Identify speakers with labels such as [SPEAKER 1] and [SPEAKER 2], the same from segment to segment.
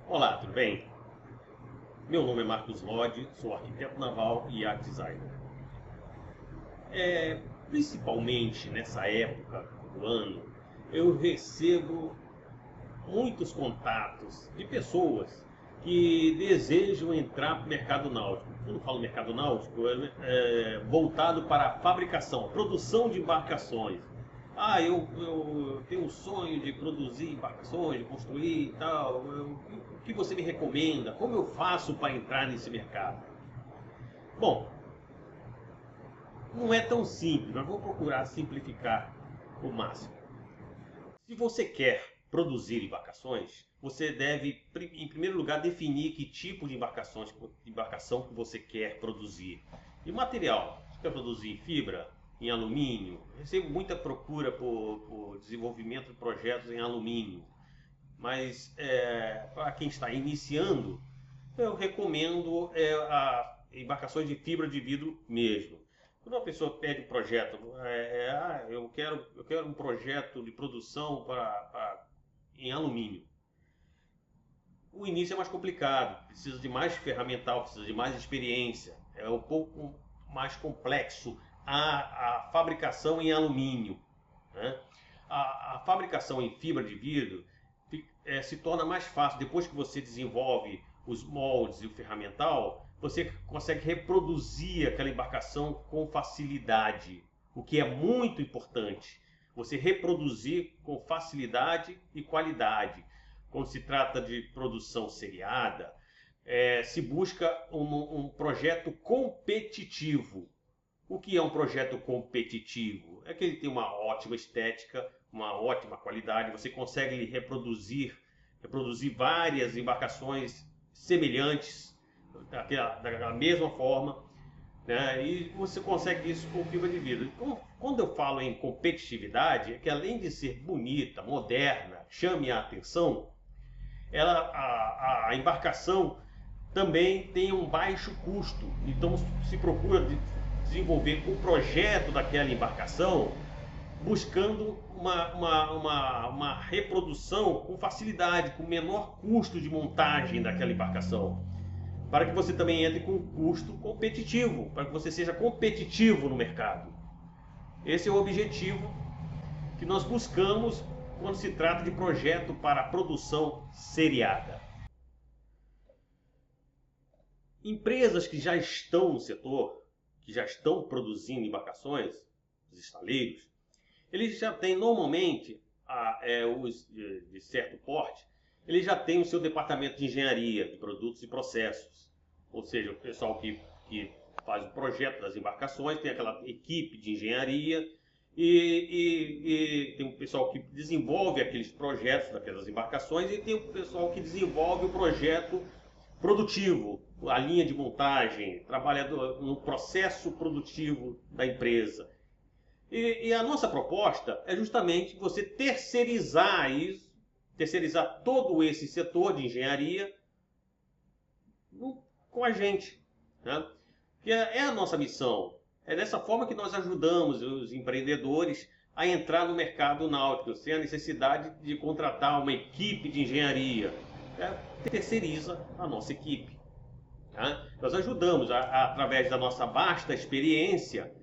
[SPEAKER 1] Olá, tudo bem? Meu nome é Marcos Lodi, sou arquiteto naval e art designer. Principalmente nessa época do ano, eu recebo muitos contatos de pessoas que desejam entrar para o mercado náutico. Quando eu falo mercado náutico, é voltado para a fabricação, a produção de embarcações. Eu tenho um sonho de produzir embarcações, de construir e tal. O que você me recomenda? Como eu faço para entrar nesse mercado? Bom, não é tão simples, mas vou procurar simplificar o máximo. Se você quer produzir embarcações, você deve, em primeiro lugar, definir que tipo de embarcação que você quer produzir. E material, você quer produzir em fibra, em alumínio? Recebo muita procura por desenvolvimento de projetos em alumínio, mas para quem está iniciando, eu recomendo embarcações de fibra de vidro mesmo. Quando uma pessoa pede um projeto, eu quero um projeto de produção em alumínio. O início é mais complicado, precisa de mais ferramental, precisa de mais experiência, é um pouco mais complexo a fabricação em alumínio, né? A fabricação em fibra de vidro se torna mais fácil. Depois que você desenvolve os moldes e o ferramental, você consegue reproduzir aquela embarcação com facilidade, o que é muito importante. Você reproduzir com facilidade e qualidade. Quando se trata de produção seriada, se busca um projeto competitivo. O que é um projeto competitivo? É que ele tem uma ótima estética, uma ótima qualidade, você consegue reproduzir várias embarcações semelhantes, da mesma forma, né? E você consegue isso com fibra de vidro. Então, quando eu falo em competitividade, é que além de ser bonita, moderna, chame a atenção, a embarcação também tem um baixo custo. Então se procura desenvolver o projeto daquela embarcação buscando uma reprodução com facilidade, com menor custo de montagem daquela embarcação, para que você também entre com um custo competitivo, para que você seja competitivo no mercado. Esse é o objetivo que nós buscamos quando se trata de projeto para produção seriada. Empresas que já estão no setor, que já estão produzindo embarcações, os estaleiros, eles já têm normalmente, os de certo porte, eles já têm o seu departamento de engenharia de produtos e processos. Ou seja, o pessoal que faz o projeto das embarcações, tem aquela equipe de engenharia e tem o pessoal que desenvolve aqueles projetos daquelas embarcações e tem o pessoal que desenvolve o projeto produtivo, a linha de montagem, trabalha no processo produtivo da empresa. E a nossa proposta é justamente você terceirizar isso, terceirizar todo esse setor de engenharia com a gente, né? Que é a nossa missão. É dessa forma que nós ajudamos os empreendedores a entrar no mercado náutico, sem a necessidade de contratar uma equipe de engenharia. Terceiriza a nossa equipe. Tá? Nós ajudamos, através da nossa vasta experiência,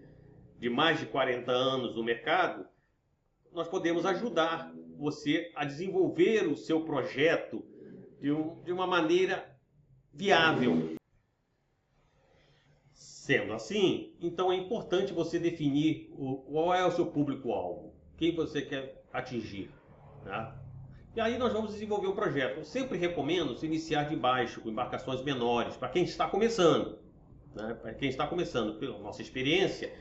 [SPEAKER 1] de mais de 40 anos no mercado, nós podemos ajudar você a desenvolver o seu projeto de uma maneira viável. Sendo assim, então é importante você definir qual é o seu público-alvo, quem você quer atingir. Tá? E aí nós vamos desenvolver um projeto. Eu sempre recomendo se iniciar de baixo, com embarcações menores, para quem está começando. Né? Para quem está começando, pela nossa experiência,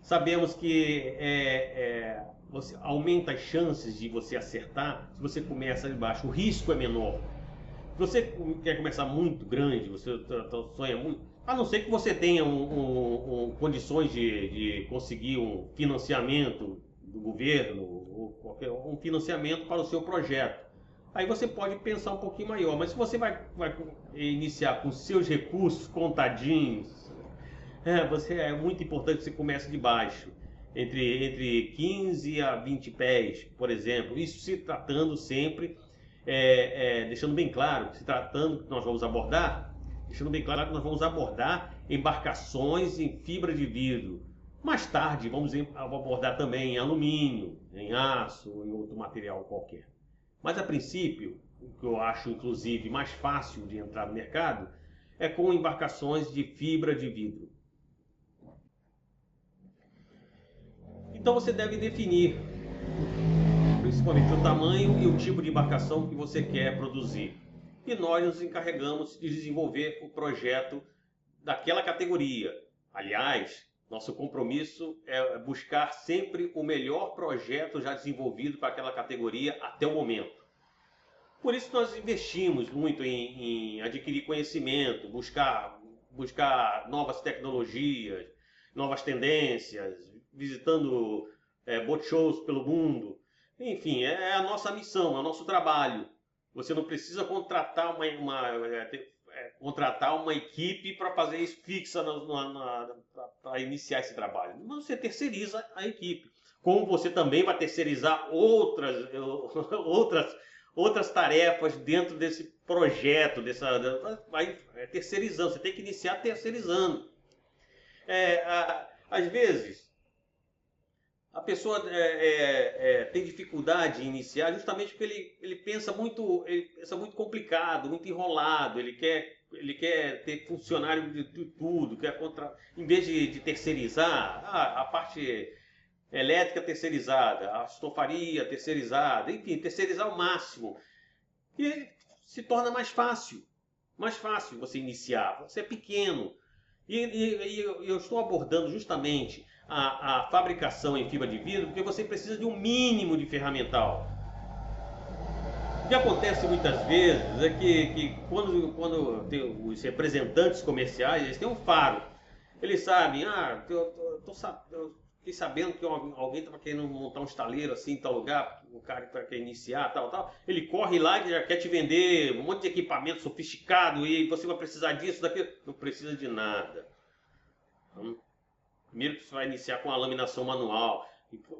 [SPEAKER 1] sabemos que você aumenta as chances de você acertar se você começa de baixo. O risco é menor. Se você quer começar muito grande, você sonha muito, a não ser que você tenha condições de conseguir um financiamento do governo, ou um financiamento para o seu projeto. Aí você pode pensar um pouquinho maior, mas se você vai iniciar com seus recursos contadinhos, é muito importante que você comece de baixo, entre 15 a 20 pés, por exemplo. Isso se tratando sempre deixando bem claro, se tratando que nós vamos abordar, deixando bem claro que nós vamos abordar embarcações em fibra de vidro. Mais tarde vamos abordar também em alumínio, em aço, em outro material qualquer. Mas a princípio, o que eu acho inclusive mais fácil de entrar no mercado é com embarcações de fibra de vidro. Então você deve definir principalmente o tamanho e o tipo de embarcação que você quer produzir. E nós nos encarregamos de desenvolver o projeto daquela categoria. Aliás, nosso compromisso é buscar sempre o melhor projeto já desenvolvido para aquela categoria até o momento. Por isso nós investimos muito em adquirir conhecimento, buscar novas tecnologias, novas tendências, visitando boat shows pelo mundo. Enfim, é a nossa missão, é o nosso trabalho. Você não precisa contratar uma equipe para fazer isso fixa para iniciar esse trabalho. Mas você terceiriza a equipe. Como você também vai terceirizar outras tarefas dentro desse projeto, vai terceirizando. Você tem que iniciar terceirizando. Às vezes, a pessoa tem dificuldade em iniciar justamente porque ele pensa muito complicado, muito enrolado. Ele quer ter funcionário de tudo, em vez de terceirizar a parte elétrica terceirizada, a estofaria terceirizada, enfim, terceirizar ao máximo. E se torna mais fácil você iniciar. Você é pequeno. E eu estou abordando justamente a fabricação em fibra de vidro porque você precisa de um mínimo de ferramental. O que acontece muitas vezes é que quando tem os representantes comerciais, eles têm um faro. Eles sabem, eu fiquei sabendo que alguém estava querendo montar um estaleiro assim em tal lugar, o cara que quer iniciar, tal. Ele corre lá e já quer te vender um monte de equipamento sofisticado e você vai precisar disso, daquilo. Não precisa de nada. Então, primeiro que você vai iniciar com a laminação manual.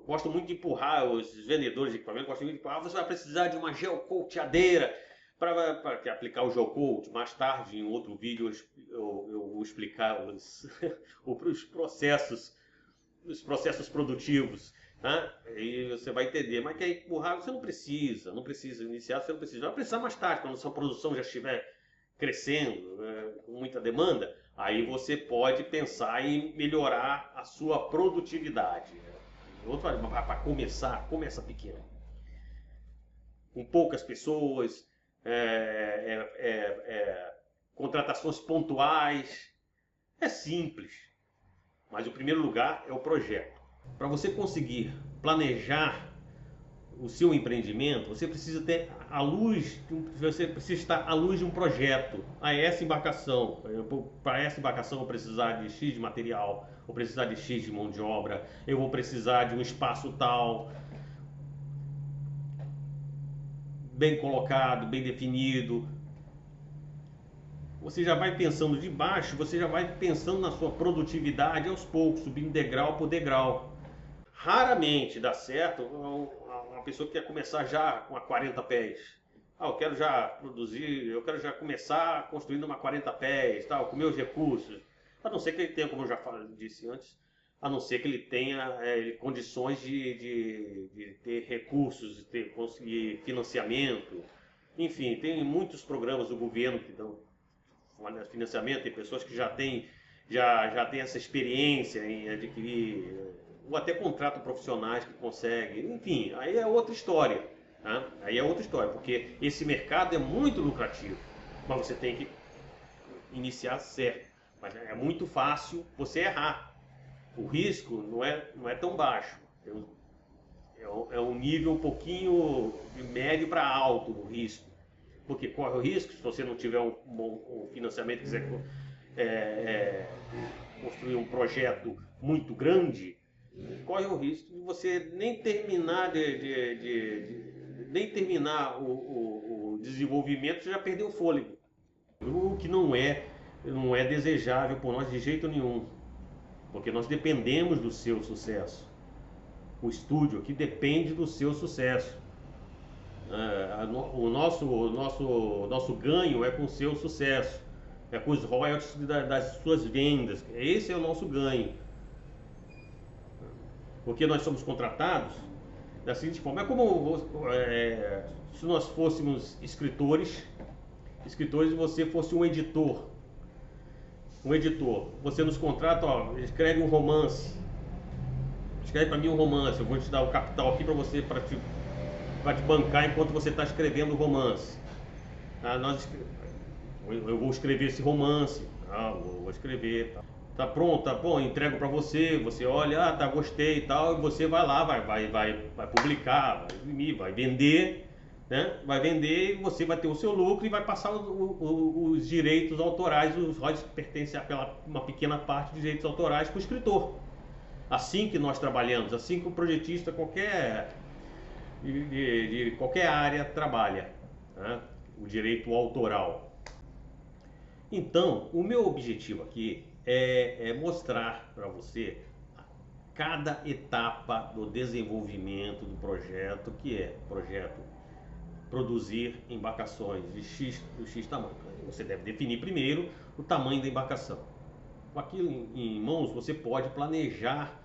[SPEAKER 1] Gosto muito de empurrar os vendedores de equipamento, gostam muito de empurrar. Você vai precisar de uma geocoateadeira para aplicar o geocoat. Mais tarde, em outro vídeo, eu vou explicar os processos produtivos, tá? E você vai entender. Mas quer empurrar, você não precisa iniciar, você não precisa. Vai precisar mais tarde, quando a sua produção já estiver crescendo, com muita demanda, aí você pode pensar em melhorar a sua produtividade. Para começa pequeno. Com poucas pessoas, contratações pontuais. É simples. Mas o primeiro lugar é o projeto. Para você conseguir planejar o seu empreendimento, você precisa estar à luz de um projeto. Essa embarcação, para essa embarcação eu vou precisar de X de material, vou precisar de X de mão de obra, eu vou precisar de um espaço tal, bem colocado, bem definido. Você já vai pensando de baixo, você já vai pensando na sua produtividade aos poucos, subindo degrau por degrau. Raramente dá certo uma pessoa que quer começar já com a 40 pés. Eu quero já produzir, eu quero já começar construindo uma 40 pés, tal, com meus recursos. A não ser que ele tenha, como eu já disse antes, a não ser que ele tenha condições de ter recursos, de conseguir financiamento. Enfim, tem muitos programas do governo que dão financiamento, tem pessoas que já têm essa experiência em adquirir, ou até contratam profissionais que conseguem, enfim, aí é outra história, tá? Aí é outra história, porque esse mercado é muito lucrativo, mas você tem que iniciar certo, mas é muito fácil você errar, o risco não é tão baixo, é um nível um pouquinho de médio para alto no risco, porque corre o risco, se você não tiver um financiamento e quiser construir um projeto muito grande, corre o risco de você nem terminar o desenvolvimento, você já perdeu o fôlego. O que não é desejável por nós de jeito nenhum, porque nós dependemos do seu sucesso. O estúdio aqui depende do seu sucesso. O nosso ganho é com o seu sucesso, é com os royalties das suas vendas. Esse é o nosso ganho, porque nós somos contratados da seguinte forma: é como se nós fôssemos escritores e você fosse um editor. Você nos contrata, ó, escreve um romance, escreve para mim um romance, eu vou te dar o capital aqui para você, para te bancar enquanto você está escrevendo o romance. Ah, eu vou escrever esse romance, vou escrever. Tá pronto, tá bom, entrego para você, você olha, tá, gostei e tal, e você vai lá, vai publicar, vai imprimir, vai vender, né? Vai vender e você vai ter o seu lucro e vai passar os direitos autorais, os royalties que pertencem a uma pequena parte de direitos autorais para o escritor. Assim que nós trabalhamos, assim que o projetista de qualquer área trabalha, né? O direito autoral. Então, o meu objetivo aqui é mostrar para você cada etapa do desenvolvimento do projeto, que é projeto produzir embarcações de X tamanho. Você deve definir primeiro o tamanho da embarcação. Com aquilo em mãos, você pode planejar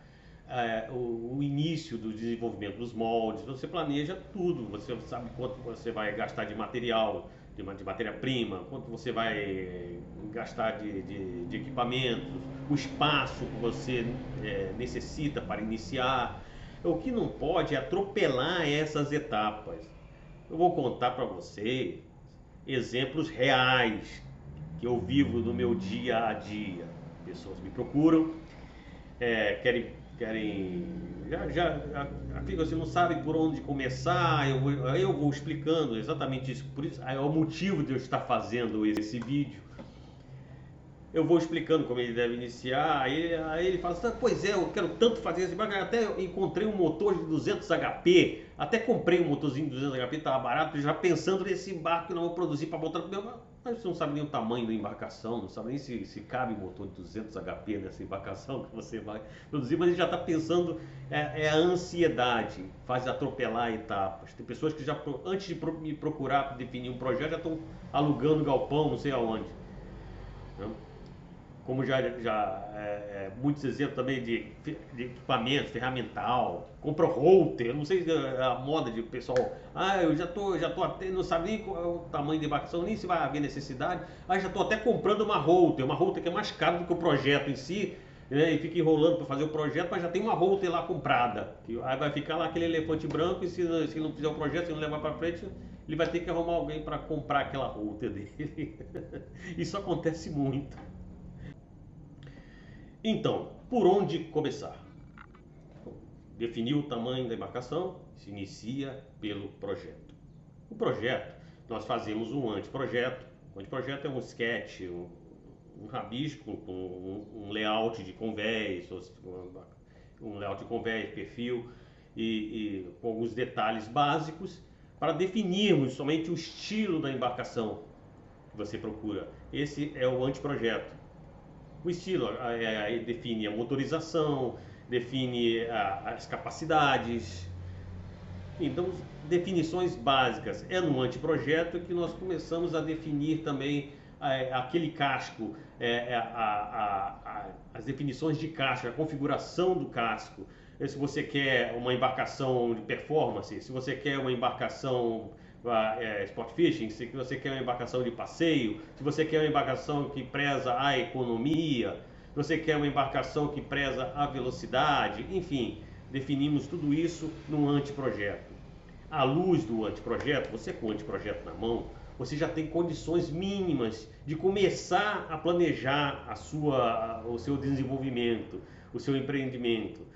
[SPEAKER 1] o início do desenvolvimento dos moldes, você planeja tudo, você sabe quanto você vai gastar de material, de matéria-prima, quanto você vai gastar de equipamentos, o espaço que você necessita para iniciar. O que não pode é atropelar essas etapas. Eu vou contar para você exemplos reais que eu vivo no meu dia a dia. Pessoas me procuram, querem fica assim, não sabe por onde começar. Eu vou explicando exatamente isso, por isso é o motivo de eu estar fazendo esse vídeo. Eu vou explicando como ele deve iniciar, aí ele fala assim, pois é, eu quero tanto fazer esse barco, até encontrei um motor de 200 HP, até comprei um motorzinho de 200 HP, estava barato, já pensando nesse barco que eu não vou produzir para botar no meu barco. Mas você não sabe nem o tamanho da embarcação, não sabe nem se cabe motor de 200 HP nessa embarcação que você vai produzir, mas ele já está pensando, a ansiedade, faz atropelar etapas. Tem pessoas que já, antes de me procurar definir um projeto, já estão alugando galpão, não sei aonde. Né? Como muitos exemplos também de equipamento, ferramental, compra router, não sei a moda de pessoal, eu já tô até, não sabe nem qual é o tamanho de embarcação, nem se vai haver necessidade, já tô até comprando uma router que é mais cara do que o projeto em si, né, e fica enrolando para fazer o projeto, mas já tem uma router lá comprada, aí vai ficar lá aquele elefante branco e se não fizer o projeto, se não levar para frente, ele vai ter que arrumar alguém para comprar aquela router dele. Isso acontece muito. Então, por onde começar? Definir o tamanho da embarcação, se inicia pelo projeto. O projeto, nós fazemos um anteprojeto. O anteprojeto é um sketch, um rabisco com um layout de convés, perfil e com alguns detalhes básicos para definirmos somente o estilo da embarcação que você procura. Esse é o anteprojeto. O estilo define a motorização, define as capacidades. Então, definições básicas. É no anteprojeto que nós começamos a definir também aquele casco, as definições de casco, a configuração do casco. Se você quer uma embarcação de performance, se você quer uma embarcação sport fishing, se você quer uma embarcação de passeio, se você quer uma embarcação que preza a economia, se você quer uma embarcação que preza a velocidade, enfim, definimos tudo isso no anteprojeto. À luz do anteprojeto, você com o anteprojeto na mão, você já tem condições mínimas de começar a planejar o seu desenvolvimento, o seu empreendimento.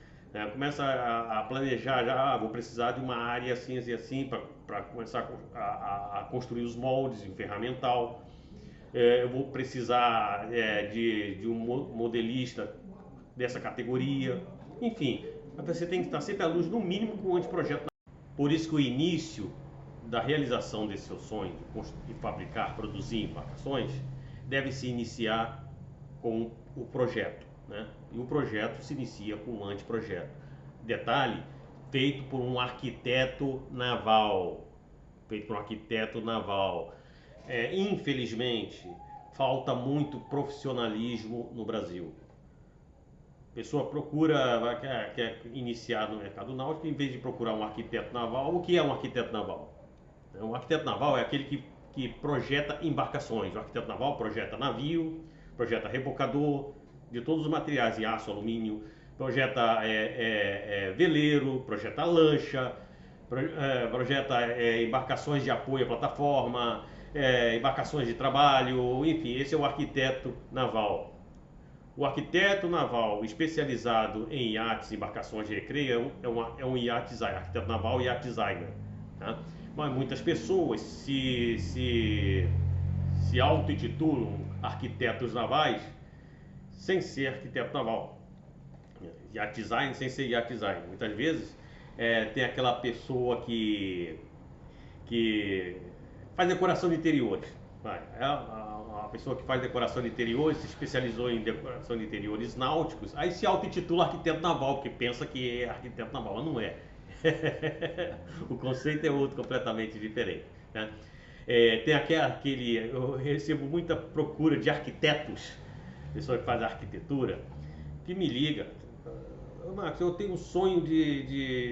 [SPEAKER 1] Começa a planejar já, vou precisar de uma área assim e assim para começar a construir os moldes em ferramental. Eu vou precisar de um modelista dessa categoria. Enfim, você tem que estar sempre à luz, no mínimo, com o anteprojeto. Por isso que o início da realização desse seu sonho de fabricar, produzir embarcações, deve se iniciar com o projeto. Né? E o projeto se inicia com um anteprojeto. Detalhe, feito por um arquiteto naval. feito por um arquiteto naval. Infelizmente, falta muito profissionalismo no Brasil. A pessoa quer iniciar no mercado náutico, em vez de procurar um arquiteto naval. O que é um arquiteto naval? Um arquiteto naval é aquele que projeta embarcações. O arquiteto naval projeta navio, projeta rebocador de todos os materiais, em aço, alumínio, projeta veleiro, projeta lancha, projeta embarcações de apoio à plataforma, embarcações de trabalho, enfim, esse é o arquiteto naval. O arquiteto naval especializado em iates e embarcações de recreio é um yacht designer, arquiteto naval e yacht designer. Tá? Mas muitas pessoas se auto-intitulam arquitetos navais sem ser arquiteto naval. Yacht design sem ser yacht design. Muitas vezes tem aquela pessoa que faz decoração de interiores. A pessoa que faz decoração de interiores se especializou em decoração de interiores náuticos, aí se auto-intitula arquiteto naval, porque pensa que é arquiteto naval, mas não é. O conceito é outro, completamente diferente. Né? Tem eu recebo muita procura de arquitetos, pessoa que faz arquitetura, que me liga. Marcos, eu tenho um sonho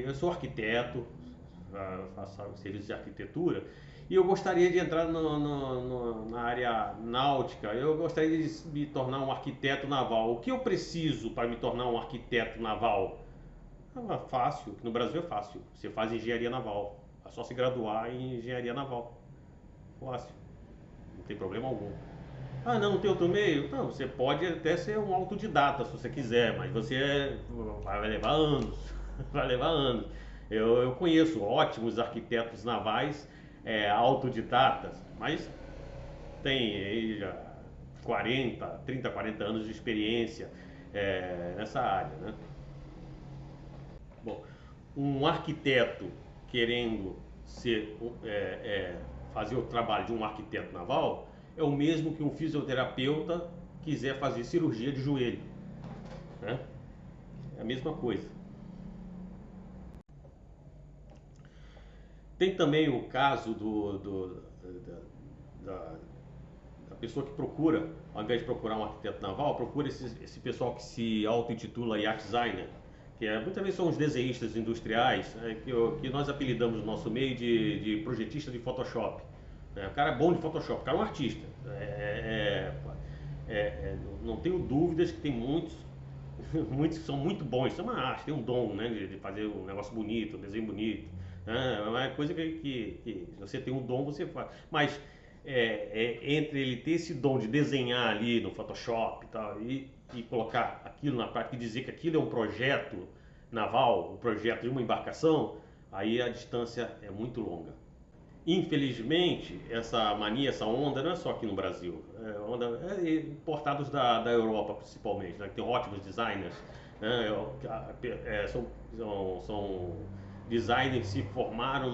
[SPEAKER 1] eu sou arquiteto, faço serviço de arquitetura, e eu gostaria de entrar na área náutica, eu gostaria de me tornar um arquiteto naval. O que eu preciso para me tornar um arquiteto naval? Fácil, no Brasil é fácil. Você faz engenharia naval. É só se graduar em engenharia naval. Fácil. Não tem problema algum. Não tem outro meio? Não, você pode até ser um autodidata se você quiser, mas você vai levar anos. Vai levar anos. Eu conheço ótimos arquitetos navais autodidatas, mas tem aí já 30, 40 anos de experiência nessa área, né? Bom, um arquiteto querendo fazer o trabalho de um arquiteto naval é o mesmo que um fisioterapeuta quiser fazer cirurgia de joelho, né? É a mesma coisa. Tem também o caso da pessoa que procura, ao invés de procurar um arquiteto naval, procura esse pessoal que se auto-intitula yacht designer, que muitas vezes são os desenhistas industriais, que nós apelidamos no nosso meio de projetista de Photoshop. O cara é bom de Photoshop, o cara é um artista. Não tenho dúvidas que tem muitos que são muito bons, isso é uma arte, tem um dom, né, de fazer um negócio bonito, um desenho bonito. É uma coisa que você tem um dom, você faz. Mas entre ele ter esse dom de desenhar ali no Photoshop e colocar aquilo na prática e dizer que aquilo é um projeto naval, um projeto de uma embarcação, aí a distância é muito longa. Infelizmente, essa mania, essa onda, não é só aqui no Brasil, importados da Europa principalmente, né, que tem ótimos designers, né, são designers que se formaram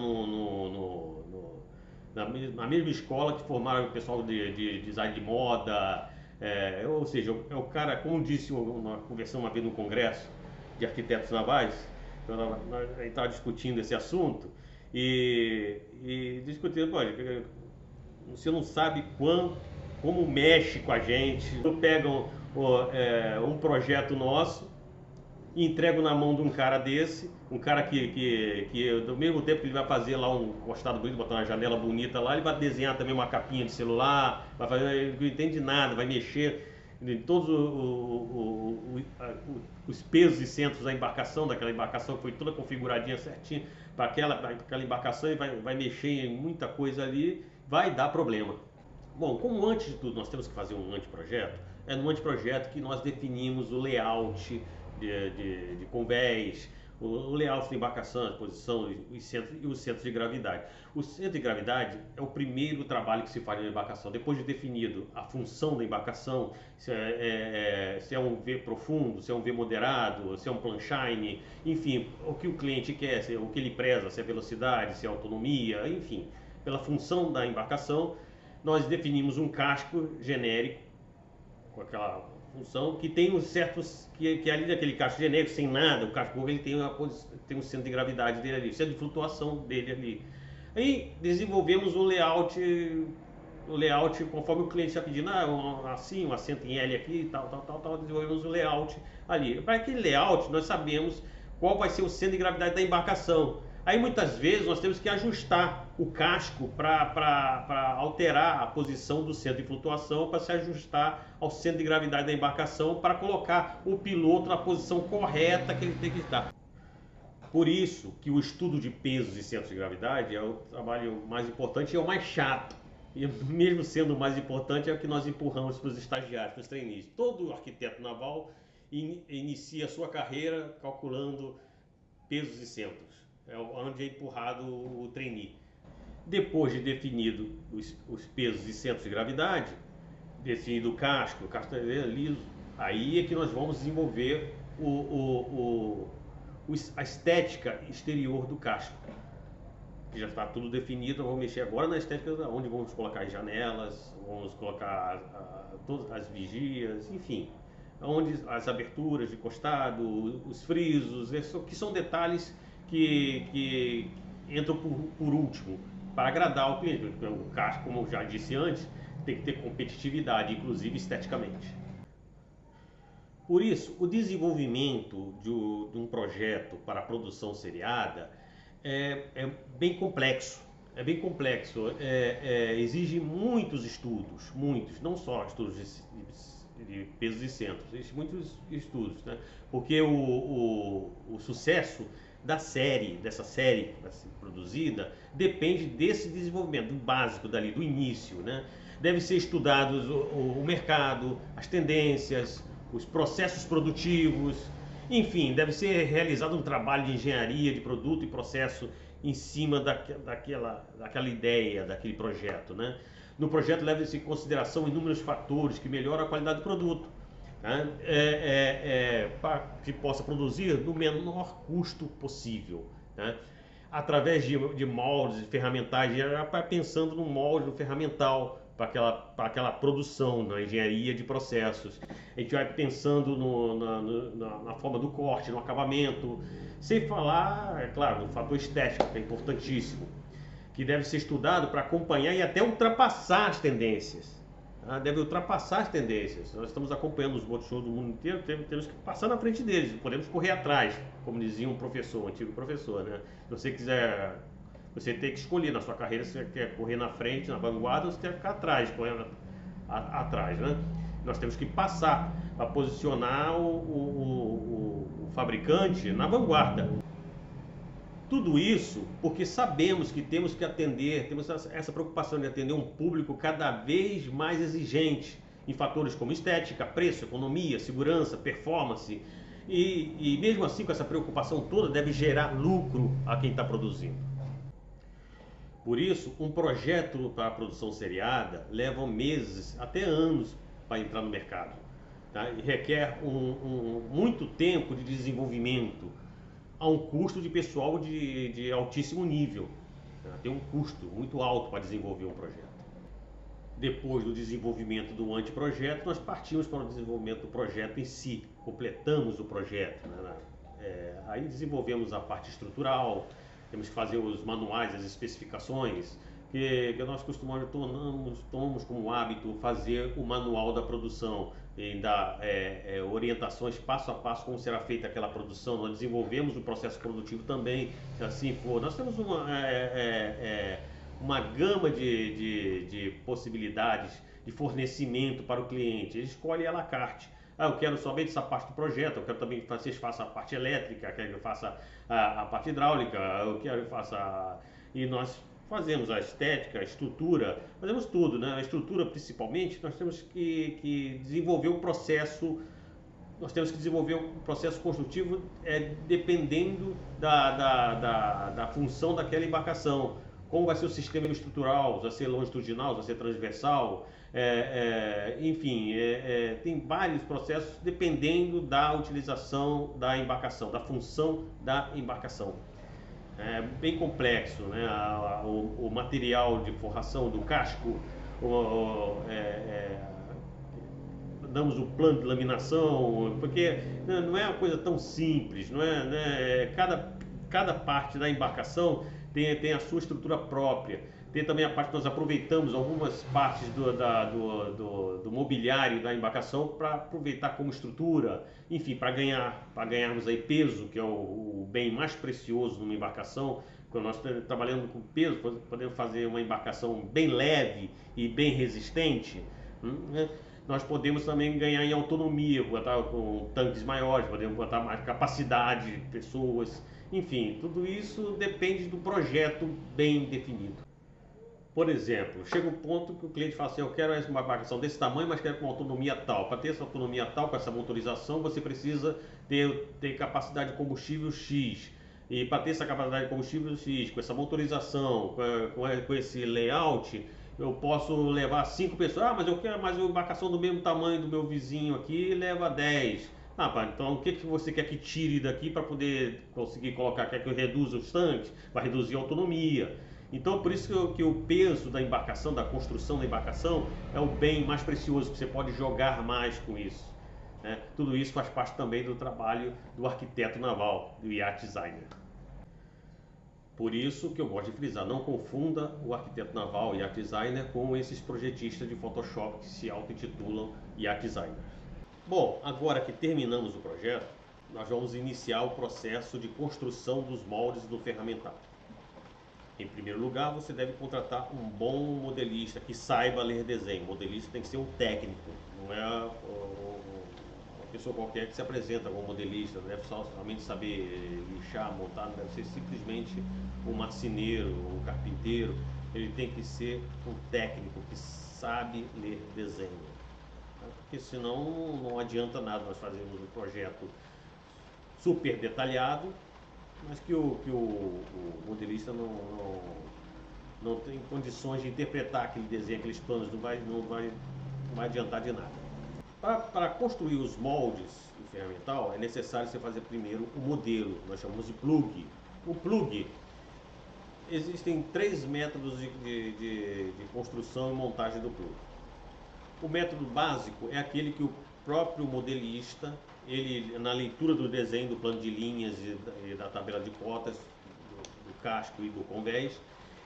[SPEAKER 1] na mesma escola que formaram o pessoal de design de moda, ou seja, o cara, como disse uma conversa uma vez no congresso de arquitetos navais, a gente estava discutindo esse assunto e discutindo, pô, você não sabe como mexe com a gente. Pegam um projeto nosso e entrego na mão de um cara desse, um cara que do mesmo tempo que ele vai fazer lá um costado bonito, botar uma janela bonita lá, ele vai desenhar também uma capinha de celular, vai fazer, ele não entende nada, vai mexer em todos os pesos e centros da embarcação, daquela embarcação que foi toda configuradinha certinho para aquela embarcação, e vai mexer em muita coisa ali, vai dar problema. Bom, como antes de tudo nós temos que fazer um anteprojeto, é no anteprojeto que nós definimos o layout de convés, o layout da embarcação, a posição e os centros de gravidade. O centro de gravidade é o primeiro trabalho que se faz na embarcação. Depois de definido a função da embarcação, se é um V profundo, se é um V moderado, se é um planchine, enfim, o que o cliente quer, o que ele preza, se é velocidade, se é autonomia, enfim, pela função da embarcação, nós definimos um casco genérico com aquela função que tem certos que ali daquele casco genérico sem nada, o casco ele tem um centro de gravidade dele ali, centro de flutuação dele ali. Aí desenvolvemos o layout conforme o cliente está pedindo, assim, um acento em L aqui, tal, desenvolvemos o layout ali. Para aquele layout, nós sabemos qual vai ser o centro de gravidade da embarcação. Aí muitas vezes nós temos que ajustar o casco para alterar a posição do centro de flutuação para se ajustar ao centro de gravidade da embarcação para colocar o piloto na posição correta que ele tem que estar. Por isso que o estudo de pesos e centros de gravidade é o trabalho mais importante e é o mais chato. E mesmo sendo o mais importante, é o que nós empurramos para os estagiários, para os trainees. Todo arquiteto naval inicia a sua carreira calculando pesos e centros. É onde é empurrado o trainee. Depois de definido os pesos e centros de gravidade, definido o casco liso, aí é que nós vamos desenvolver a estética exterior do casco. Que já está tudo definido, vamos mexer agora na estética, onde vamos colocar as janelas, vamos colocar todas as vigias, enfim, onde as aberturas de costado, os frisos, que são detalhes que entram por último, para agradar o cliente. O casco, como eu já disse antes, tem que ter competitividade, inclusive esteticamente. Por isso, o desenvolvimento de um projeto para a produção seriada é bem complexo. É bem complexo. Exige muitos estudos, não só estudos de pesos e centros, existem muitos estudos, né? Porque o sucesso dessa série produzida, depende desse desenvolvimento, do básico dali, do início, né? Deve ser estudados o mercado, as tendências, os processos produtivos, enfim, deve ser realizado um trabalho de engenharia de produto e processo em cima daquela ideia, daquele projeto, né? No projeto leva-se em consideração inúmeros fatores que melhoram a qualidade do produto, né? Para que possa produzir no menor custo possível, né? Através de moldes e ferramentais, pensando no molde, no ferramental, para aquela produção, na engenharia de processos. A gente vai pensando na forma do corte, no acabamento, sem falar, é claro, no fator estético, que é importantíssimo, que deve ser estudado para acompanhar e até ultrapassar as tendências. Tá? Deve ultrapassar as tendências. Nós estamos acompanhando os boat shows do mundo inteiro, temos que passar na frente deles, não podemos correr atrás, como dizia um antigo professor, né? Se você quiser, você tem que escolher na sua carreira se você quer correr na frente, na vanguarda, ou se quer ficar atrás, correndo atrás, né? Nós temos que passar para posicionar o fabricante na vanguarda. Tudo isso porque sabemos que temos que atender, temos essa preocupação de atender um público cada vez mais exigente em fatores como estética, preço, economia, segurança, performance. E mesmo assim, com essa preocupação toda, deve gerar lucro a quem está produzindo. Por isso, um projeto para a produção seriada leva meses, até anos, para entrar no mercado. Tá? E requer muito tempo de desenvolvimento, a um custo de pessoal de altíssimo nível. Tá? Tem um custo muito alto para desenvolver um projeto. Depois do desenvolvimento do anteprojeto, nós partimos para o desenvolvimento do projeto em si, completamos o projeto, né? Aí desenvolvemos a parte estrutural, temos que fazer os manuais, as especificações, que nós tomamos como hábito fazer o manual da produção, e dar orientações passo a passo como será feita aquela produção. Nós desenvolvemos o processo produtivo também, se assim for. Nós temos uma gama de possibilidades de fornecimento para o cliente. Ele escolhe à la carte. Eu quero somente essa parte do projeto, eu quero também que vocês façam a parte elétrica, quero que eu faça a parte hidráulica, eu quero que faça... E nós fazemos a estética, a estrutura, fazemos tudo, né? A estrutura, principalmente, nós temos que desenvolver um processo, construtivo dependendo da função daquela embarcação. Como vai ser o sistema estrutural, vai ser longitudinal, vai ser transversal, enfim, tem vários processos dependendo da utilização da embarcação, da função da embarcação. É bem complexo, né? O material de forração do casco, damos o plano de laminação, porque não é uma coisa tão simples, não é, né? Cada parte da embarcação tem a sua estrutura própria. Tem também a parte que nós aproveitamos algumas partes do mobiliário da embarcação para aproveitar como estrutura, enfim, para ganharmos aí peso, que é o bem mais precioso numa embarcação. Quando nós trabalhando com peso, podemos fazer uma embarcação bem leve e bem resistente, né? Nós podemos também ganhar em autonomia, botar com tanques maiores, podemos botar mais capacidade de pessoas, enfim, tudo isso depende do projeto bem definido. Por exemplo, chega um ponto que o cliente fala assim, eu quero uma embarcação desse tamanho, mas quero com autonomia tal. Para ter essa autonomia tal, com essa motorização, você precisa ter capacidade de combustível X. E para ter essa capacidade de combustível X, com essa motorização, com esse layout, eu posso levar 5 pessoas. Ah, mas eu quero mais uma embarcação do mesmo tamanho do meu vizinho aqui, leva 10. Ah, pá, então o que você quer que tire daqui para poder conseguir colocar? Quer que eu reduza os tanques? Vai reduzir a autonomia. Então, por isso que o peso da embarcação, da construção da embarcação, é o bem mais precioso, que você pode jogar mais com isso, né? Tudo isso faz parte também do trabalho do arquiteto naval, do yacht designer. Por isso que eu gosto de frisar, não confunda o arquiteto naval, yacht designer, com esses projetistas de Photoshop que se auto-intitulam yacht designer. Bom, agora que terminamos o projeto, nós vamos iniciar o processo de construção dos moldes do ferramental. Em primeiro lugar, você deve contratar um bom modelista que saiba ler desenho. O modelista tem que ser um técnico, não é uma pessoa qualquer que se apresenta como modelista. Não deve somente saber lixar, montar, não deve ser simplesmente um marceneiro, um carpinteiro. Ele tem que ser um técnico que sabe ler desenho. Porque senão não adianta nada nós fazermos um projeto super detalhado, mas que o modelista não tem condições de interpretar aquele desenho, aqueles planos, não vai adiantar de nada. Para construir os moldes do ferramental, é necessário você fazer primeiro o modelo, nós chamamos de plug. O plug, existem 3 métodos de construção e montagem do plug. O método básico é aquele que o próprio modelista, ele, na leitura do desenho, do plano de linhas e da tabela de cotas, do casco e do convés,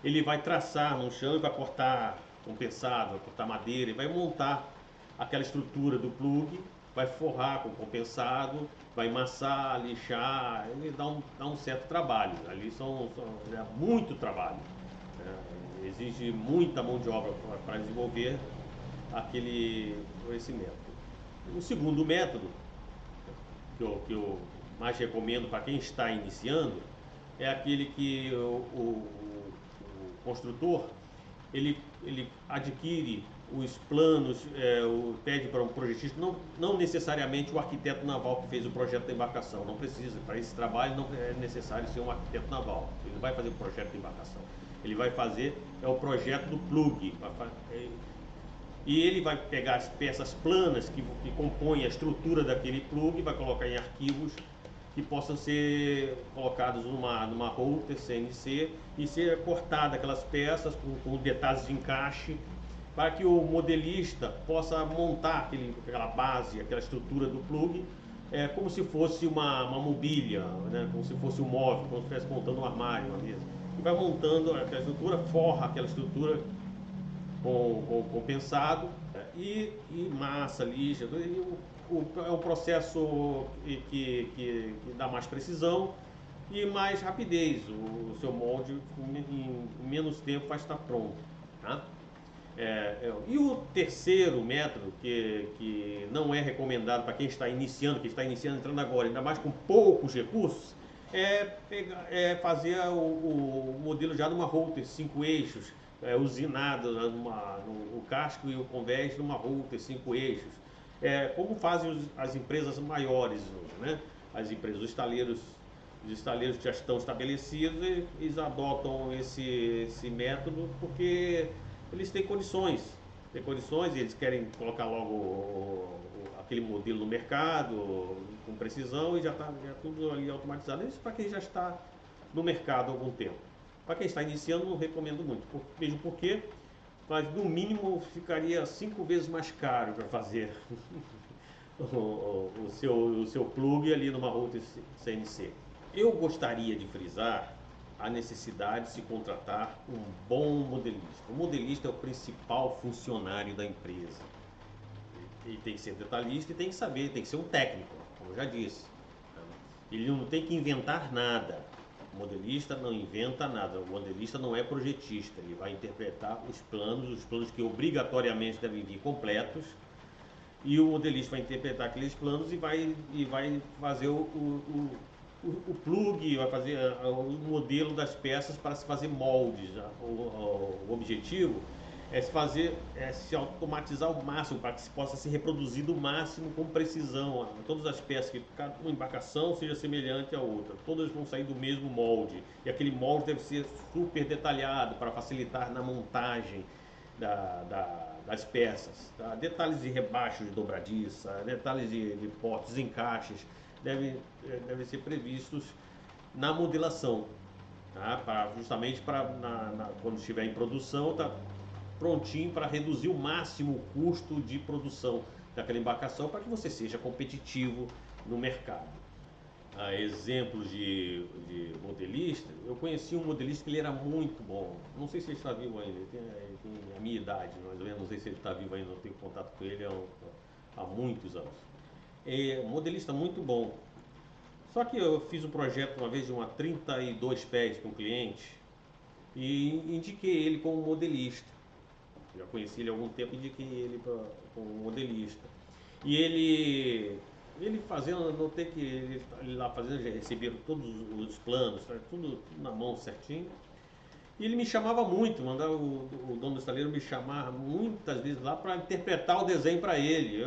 [SPEAKER 1] ele vai traçar no chão e vai cortar compensado, vai cortar madeira e vai montar aquela estrutura do plug, vai forrar com compensado, vai amassar, lixar, ele dá um certo trabalho. Ali é muito trabalho, né? Exige muita mão de obra para desenvolver esse método. O segundo método, que eu mais recomendo para quem está iniciando, é aquele que o construtor ele adquire os planos, pede para um projetista, não necessariamente o arquiteto naval que fez o projeto da embarcação, não precisa, para esse trabalho não é necessário ser um arquiteto naval, ele não vai fazer o projeto da embarcação, ele vai fazer o projeto do plug, e ele vai pegar as peças planas que compõem a estrutura daquele plug, vai colocar em arquivos que possam ser colocados numa router CNC e ser cortada aquelas peças com detalhes de encaixe para que o modelista possa montar aquela base, aquela estrutura do plug como se fosse uma mobília, né? Como se fosse um móvel, como se estivesse montando um armário, uma mesa. E vai montando aquela estrutura, forra aquela estrutura com compensado e massa, lixa. É um processo que dá mais precisão e mais rapidez. O seu molde em menos tempo vai estar pronto, tá? E o terceiro método, que não é recomendado para quem está iniciando, entrando agora, ainda mais com poucos recursos, é fazer o modelo já numa router 5 eixos, usinado no casco e o convés numa router 5 eixos. Como fazem as empresas maiores hoje, né? As empresas, os estaleiros que já estão estabelecidos, eles adotam esse método porque eles têm condições, e eles querem colocar logo aquele modelo no mercado com precisão e já está tudo ali automatizado. Isso para quem já está no mercado há algum tempo. Para quem está iniciando, não recomendo muito, mesmo porque mas no mínimo ficaria 5 vezes mais caro para fazer o seu plug ali numa router CNC. Eu gostaria de frisar a necessidade de se contratar um bom modelista. O modelista é o principal funcionário da empresa. Ele tem que ser detalhista e tem que saber, tem que ser um técnico, como eu já disse. Ele não tem que inventar nada. O modelista não inventa nada. O modelista não é projetista. Ele vai interpretar os planos que obrigatoriamente devem vir completos. E o modelista vai interpretar aqueles planos e vai fazer o plug, vai fazer o modelo das peças para se fazer moldes. O objetivo é se automatizar ao máximo, para que se possa ser reproduzido o máximo com precisão. Todas as peças, que cada uma embarcação seja semelhante à outra, todas vão sair do mesmo molde. E aquele molde deve ser super detalhado para facilitar na montagem das peças. Tá? Detalhes de rebaixo de dobradiça, detalhes de portes, encaixes, devem ser previstos na modelação. Tá? Justamente quando estiver em produção, tá prontinho para reduzir o máximo o custo de produção daquela embarcação, para que você seja competitivo no mercado. Exemplos de modelista, eu conheci um modelista que ele era muito bom, não sei se ele está vivo ainda, ele tem a minha idade, mais ou menos, não sei se ele está vivo ainda, não tenho contato com ele há muitos anos. É um modelista muito bom, só que eu fiz um projeto uma vez de uma 32 pés para um cliente e indiquei ele como modelista. Já conheci ele há algum tempo e indiquei ele como modelista. E ele fazendo, notei que ele lá fazendo, já receberam todos os planos, tudo na mão certinho. E ele me chamava muito, mandava o dono do estaleiro me chamar muitas vezes lá para interpretar o desenho para ele.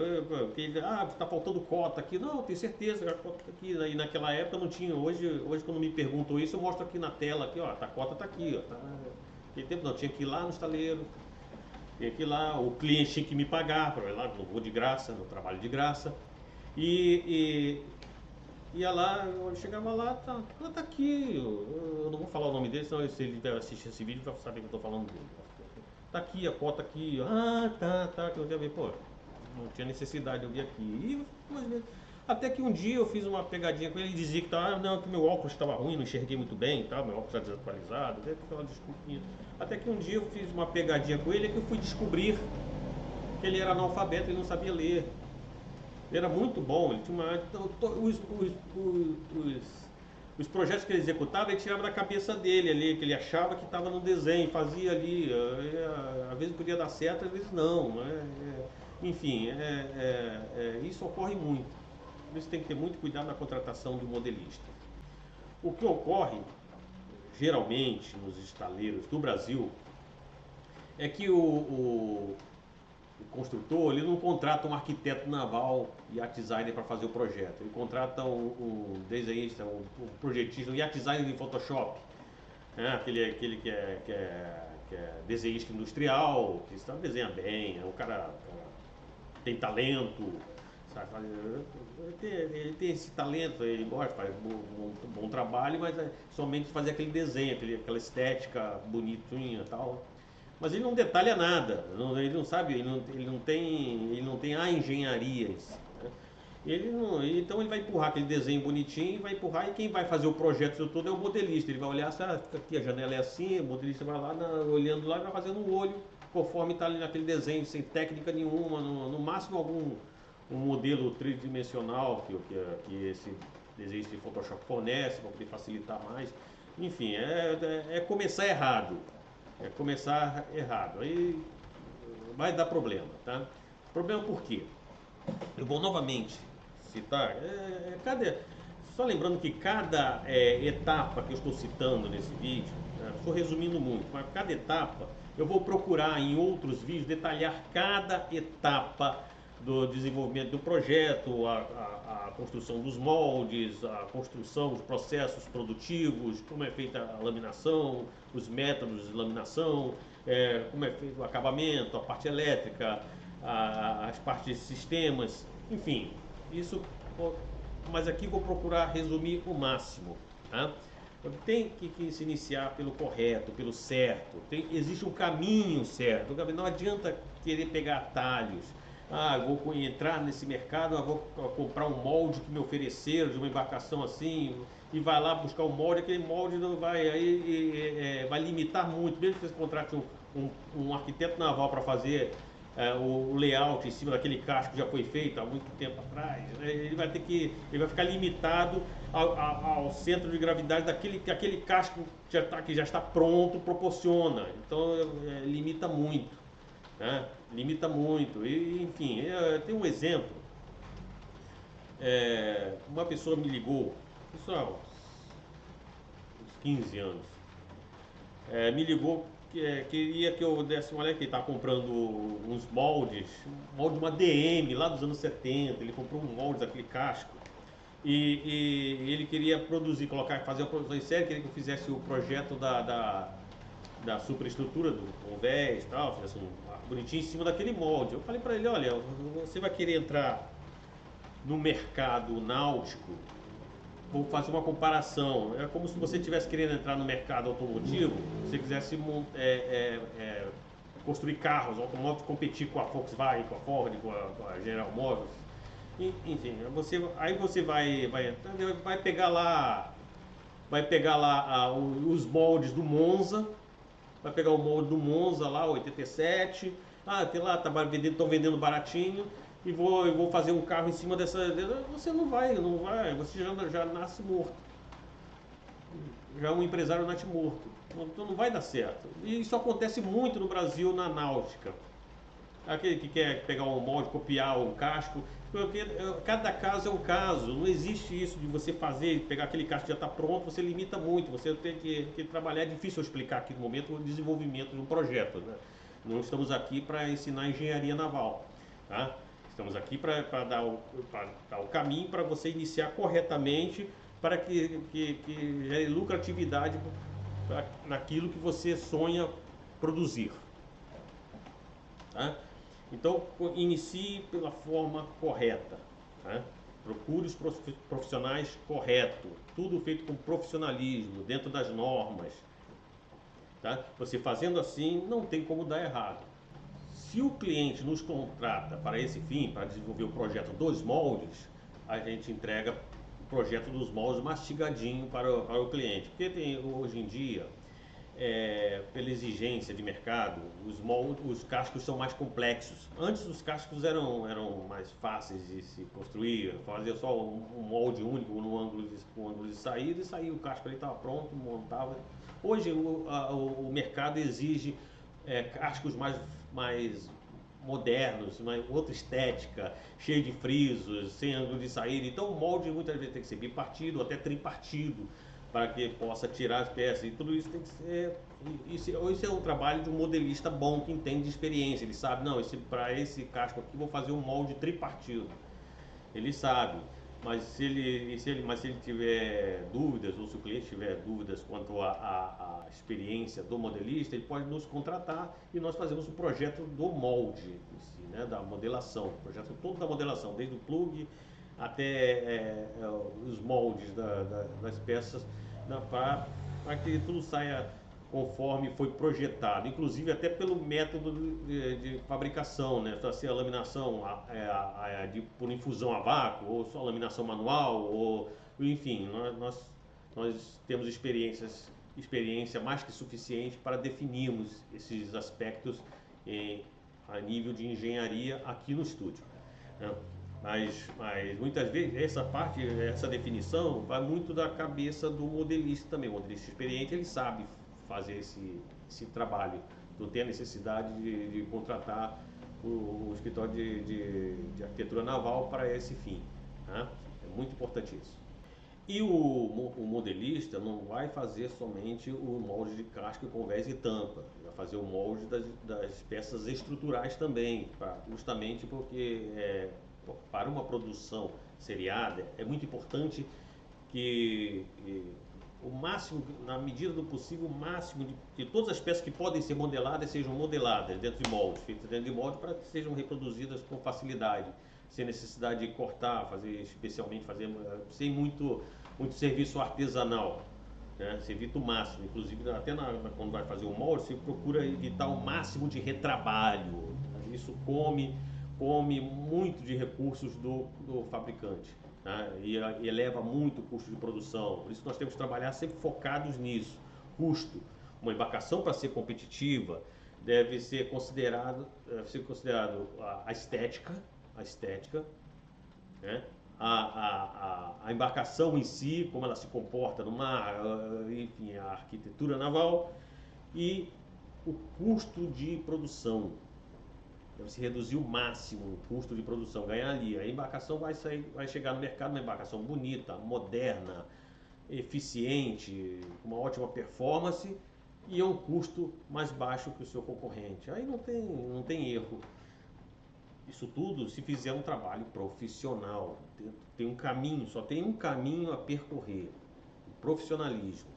[SPEAKER 1] Está faltando cota aqui. Não, tenho certeza, a cota tá aqui. E naquela época não tinha. Hoje quando me perguntam isso, eu mostro aqui na tela, aqui, ó, a cota está aqui. Ó, tá. Naquele tempo não, tinha que ir lá no estaleiro. Tinha que ir lá, o cliente tinha que me pagar, para ir lá, não vou de graça, no trabalho de graça. Ia lá, eu chegava lá, tá aqui, eu não vou falar o nome dele, senão se ele assistir esse vídeo vai saber que eu estou falando dele. Tá aqui, a cota aqui, tá, que eu já vi, pô, não tinha necessidade de eu vir aqui. Até que um dia eu fiz uma pegadinha com ele, ele dizia que meu óculos estava ruim, não enxerguei muito bem, tá, meu óculos está desatualizado, aquela desculpinha. Até que um dia eu fiz uma pegadinha com ele, que eu fui descobrir que ele era analfabeto, ele não sabia ler. Ele era muito bom, ele tinha os projetos que ele executava, ele tirava da cabeça dele ali, que ele achava que estava no desenho, fazia ali, às vezes podia dar certo, às vezes não. Enfim, isso ocorre muito. Por isso tem que ter muito cuidado na contratação do modelista. O que ocorre, geralmente, nos estaleiros do Brasil, é que o construtor, ele não contrata um arquiteto naval e art designer para fazer o projeto. Ele contrata um desenhista, um projetista, um art designer de Photoshop. Aquele que é desenhista industrial, que desenha bem, o cara tem talento, sabe? Ele tem esse talento, ele gosta, faz um bom trabalho, mas somente fazer aquele desenho, aquela estética bonitinha e tal. Mas ele não detalha nada, ele não sabe, ele não tem a engenharia em si, né? Então ele vai empurrar aquele desenho bonitinho, vai empurrar, e quem vai fazer o projeto isso tudo é o modelista. Ele vai olhar, aqui a janela é assim, o modelista vai lá, olhando lá e vai fazendo o olho, conforme está ali naquele desenho, sem técnica nenhuma, no máximo um modelo tridimensional que esse desenho de Photoshop fornece, para poder facilitar mais. Enfim, é começar errado. Aí vai dar problema, tá? Problema por quê? Eu vou novamente citar, só lembrando que cada etapa que eu estou citando nesse vídeo, estou resumindo muito, mas cada etapa eu vou procurar em outros vídeos detalhar cada etapa do desenvolvimento do projeto, a construção dos moldes, a construção dos processos produtivos, como é feita a laminação, os métodos de laminação, como é feito o acabamento, a parte elétrica, as partes de sistemas, enfim, isso, mas aqui vou procurar resumir o máximo, tá? Tem que se iniciar pelo correto, pelo certo, existe um caminho certo, não adianta querer pegar atalhos. eu vou entrar nesse mercado, eu vou comprar um molde que me ofereceram de uma embarcação assim, e vai lá buscar um molde, aquele molde não vai, vai limitar muito, mesmo que você contrate um arquiteto naval para fazer o layout em cima daquele casco que já foi feito há muito tempo atrás, ele vai ficar limitado ao centro de gravidade que aquele casco que já está pronto proporciona. Então limita muito, né? Limita muito. E, enfim, tem um exemplo. Uma pessoa me ligou, isso há uns 15 anos, me ligou que queria que eu desse uma olhada, que ele estava comprando uns moldes, um molde de uma DM lá dos anos 70, ele comprou um molde daquele casco. E ele queria produzir, fazer a produção em série, queria que eu fizesse o projeto da superestrutura do convés e tal, fizesse um arco bonitinho em cima daquele molde. Eu falei para ele, olha, você vai querer entrar no mercado náutico, vou fazer uma comparação. É como se você estivesse querendo entrar no mercado automotivo, se você quisesse construir carros, automóveis, competir com a Volkswagen, com a Ford, com a General Motors. Enfim, aí você vai pegar lá, os moldes do Monza, vai pegar o molde do Monza lá, 87. Tem lá, estão vendendo baratinho e vou fazer um carro em cima dessa. Você não vai, você já nasce morto. Já um empresário nasce morto. Então não vai dar certo. E isso acontece muito no Brasil na náutica. Aquele que quer pegar um molde, copiar um casco, porque cada caso é um caso, não existe isso de você pegar aquele casco que já está pronto, você limita muito, você tem que trabalhar, é difícil eu explicar aqui no momento o desenvolvimento de um projeto, né? Não estamos aqui para ensinar engenharia naval, tá? Estamos aqui para dar o caminho para você iniciar corretamente, para que gere lucratividade naquilo que você sonha produzir, tá? Então, inicie pela forma correta, tá? Procure os profissionais corretos, tudo feito com profissionalismo, dentro das normas, tá? Você fazendo assim, não tem como dar errado. Se o cliente nos contrata para esse fim, para desenvolver o projeto dos moldes, a gente entrega o projeto dos moldes mastigadinho para o cliente. Porque hoje em dia, pela exigência de mercado, os cascos são mais complexos. Antes os cascos eram mais fáceis de se construir, fazia só um molde único no ângulo de saída e saía o casco ali, estava pronto, montava. Hoje o mercado exige cascos mais modernos, outra estética, cheio de frisos, sem ângulo de saída. Então o molde muitas vezes tem que ser bipartido, até tripartido, para que possa tirar as peças. E tudo isso tem que ser. Isso é um trabalho de um modelista bom que entende de experiência. Ele sabe, não, para esse casco aqui vou fazer um molde tripartido. Ele sabe. Mas se ele tiver dúvidas, ou se o cliente tiver dúvidas quanto à experiência do modelista, ele pode nos contratar e nós fazemos o projeto do molde em si, né, da modelação, o projeto todo da modelação, desde o plug até os moldes das peças, para que tudo saia conforme foi projetado, inclusive até pelo método de fabricação, né? Se a laminação por infusão a vácuo, ou só laminação manual, ou enfim, nós temos experiência mais que suficiente para definirmos esses aspectos a nível de engenharia aqui no estúdio, né? Mas muitas vezes essa definição vai muito da cabeça do modelista também. O modelista experiente, ele sabe fazer esse trabalho, não tem a necessidade de contratar o escritório de arquitetura naval para esse fim, né? É muito importante isso. E o modelista não vai fazer somente o molde de casco, convés e tampa, vai fazer o molde das peças estruturais também, justamente porque para uma produção seriada é muito importante que o máximo, na medida do possível, o máximo de todas as peças que podem ser modeladas sejam modeladas dentro de moldes, feitas dentro de moldes para que sejam reproduzidas com facilidade, sem necessidade de cortar, fazer sem muito serviço artesanal, né? Se evita o máximo, inclusive até quando vai fazer o molde, se procura evitar o máximo de retrabalho. Isso come come muito de recursos do fabricante, tá? E eleva muito o custo de produção. Por isso nós temos que trabalhar sempre focados nisso. Custo. Uma embarcação, para ser competitiva, deve ser considerado a estética, né? A embarcação em si, como ela se comporta no mar, enfim, a arquitetura naval e o custo de produção. Deve se reduzir o máximo o custo de produção, ganhar ali. A embarcação vai chegar no mercado uma embarcação bonita, moderna, eficiente, com uma ótima performance e a um custo mais baixo que o seu concorrente. Aí não tem erro. Isso tudo se fizer um trabalho profissional. Tem um caminho, só tem um caminho a percorrer: o profissionalismo.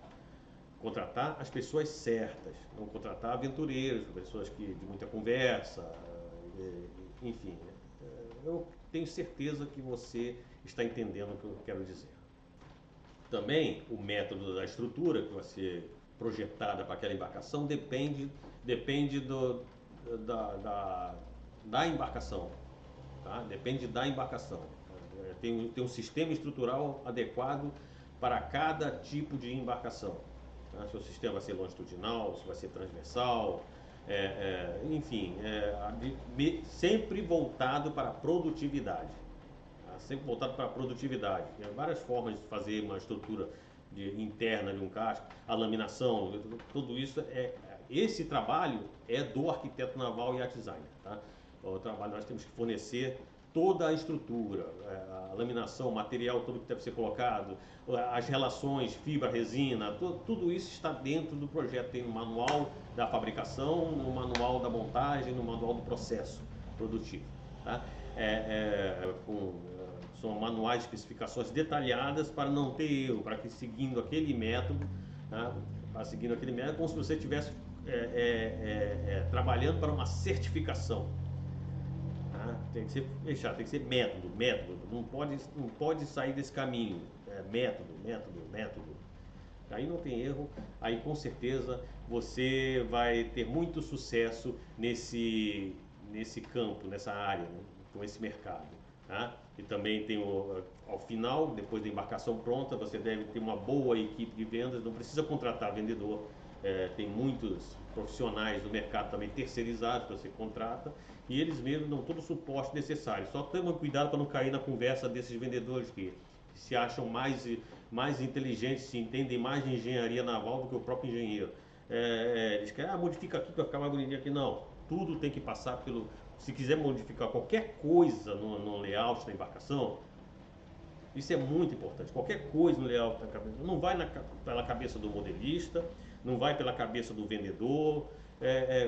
[SPEAKER 1] Contratar as pessoas certas, não contratar aventureiros, pessoas de muita conversa, enfim. Eu tenho certeza que você está entendendo o que eu quero dizer. Também o método da estrutura que vai ser projetada para aquela embarcação depende da embarcação, tá? Depende da embarcação. Tem um sistema estrutural adequado para cada tipo de embarcação. Tá? Se o sistema vai ser longitudinal, se vai ser transversal, enfim, sempre voltado para a produtividade. Tá? Sempre voltado para a produtividade. Tem várias formas de fazer uma estrutura interna de um casco, a laminação, tudo isso esse trabalho é do arquiteto naval e art designer, tá? O trabalho nós temos que fornecer toda a estrutura, a laminação, o material todo que deve ser colocado, as relações, fibra, resina, tudo isso está dentro do projeto. Tem no manual da fabricação, no manual da montagem, no manual do processo produtivo, tá? São manuais de especificações detalhadas para não ter erro, para que seguindo aquele método, tá? Seguindo aquele método, como se você estivesse trabalhando para uma certificação. Tá? Tem que ser método. Não pode sair desse caminho. Método. Aí não tem erro. Aí com certeza você vai ter muito sucesso nesse campo, nessa área, né? Com esse mercado. Tá? E também tem ao final, depois da embarcação pronta, você deve ter uma boa equipe de vendas. Não precisa contratar vendedor. Tem muitos profissionais do mercado também terceirizados que você contrata e eles mesmos dão todo o suporte necessário. Só toma cuidado para não cair na conversa desses vendedores que se acham mais inteligentes, se entendem mais de engenharia naval do que o próprio engenheiro. Eles querem, modifica aqui para ficar mais bonitinho aqui. Não, tudo tem que passar pelo... Se quiser modificar qualquer coisa no layout da embarcação, isso é muito importante. Qualquer coisa no layout da cabeça, não vai pela cabeça do modelista, não vai pela cabeça do vendedor,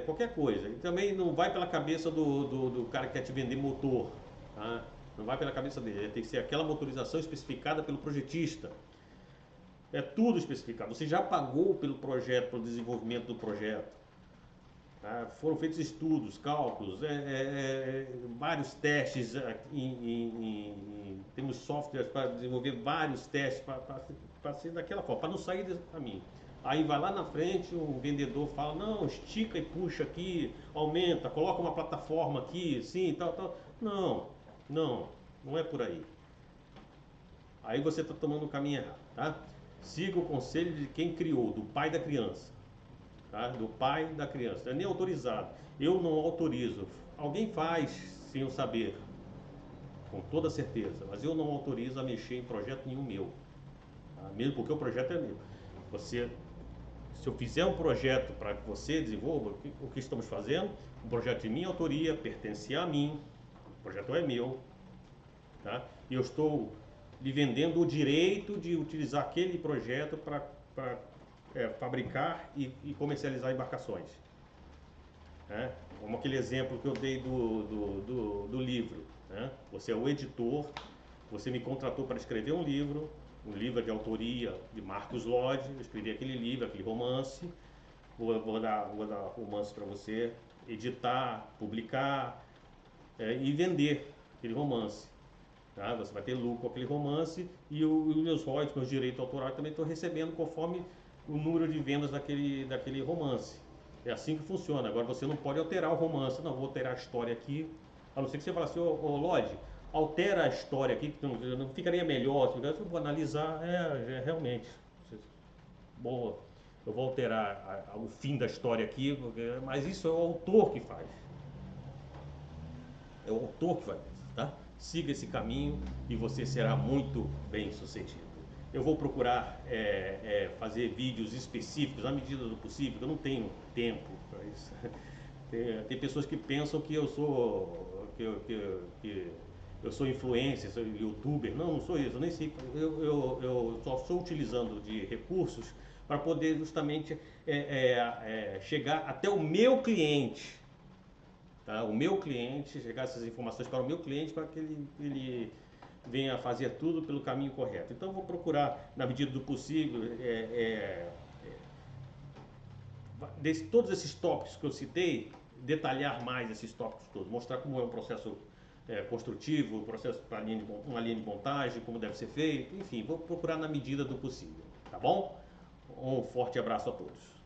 [SPEAKER 1] qualquer coisa. E também não vai pela cabeça do cara que quer te vender motor, tá? Não vai pela cabeça dele. Tem que ser aquela motorização especificada pelo projetista. É tudo especificado. Você já pagou pelo projeto, pelo desenvolvimento do projeto. Tá? Foram feitos estudos, cálculos, vários testes. Temos softwares para desenvolver vários testes para ser daquela forma, para não sair desse caminho. Aí vai lá na frente, o vendedor fala, não, estica e puxa aqui, aumenta, coloca uma plataforma aqui, assim, tal. Não é por aí. Aí você está tomando o caminho errado, tá? Siga o conselho de quem criou, do pai da criança. Tá? Do pai da criança. Não é nem autorizado. Eu não autorizo. Alguém faz sem eu saber, com toda certeza, mas eu não autorizo a mexer em projeto nenhum meu. Tá? Mesmo porque o projeto é meu. Se eu fizer um projeto para que você desenvolva, o que estamos fazendo? Um projeto de minha autoria, pertencia a mim, o projeto é meu, tá? E eu estou lhe vendendo o direito de utilizar aquele projeto para fabricar e comercializar embarcações. Né? Como aquele exemplo que eu dei do livro. Né? Você é o editor, você me contratou para escrever um livro de autoria de Marcos Lodge. Eu escrevi aquele livro, aquele romance. Vou dar romance para você editar, publicar e vender aquele romance. Tá? Você vai ter lucro com aquele romance e os meus royalties, meus direitos autorais também estou recebendo conforme o número de vendas daquele romance. É assim que funciona. Agora você não pode alterar o romance. Não, vou alterar a história aqui, A não ser que você fale assim, ô Lodge, altera a história aqui, que não ficaria melhor. Eu vou analisar, realmente. Boa, eu vou alterar o fim da história aqui, mas isso é o autor que faz. É o autor que faz isso, tá? Siga esse caminho e você será muito bem sucedido. Eu vou procurar fazer vídeos específicos à medida do possível, eu não tenho tempo para isso. Tem pessoas que pensam que eu sou que eu sou influencer, sou youtuber. Não, não sou isso, eu nem sei. Eu só estou utilizando de recursos para poder justamente chegar até o meu cliente. Tá? O meu cliente, chegar essas informações para o meu cliente para que ele venha fazer tudo pelo caminho correto. Então eu vou procurar, na medida do possível, todos esses tópicos que eu citei, detalhar mais esses tópicos todos, mostrar como é um processo construtivo, um processo para uma linha de montagem, como deve ser feito, enfim, vou procurar na medida do possível, tá bom? Um forte abraço a todos.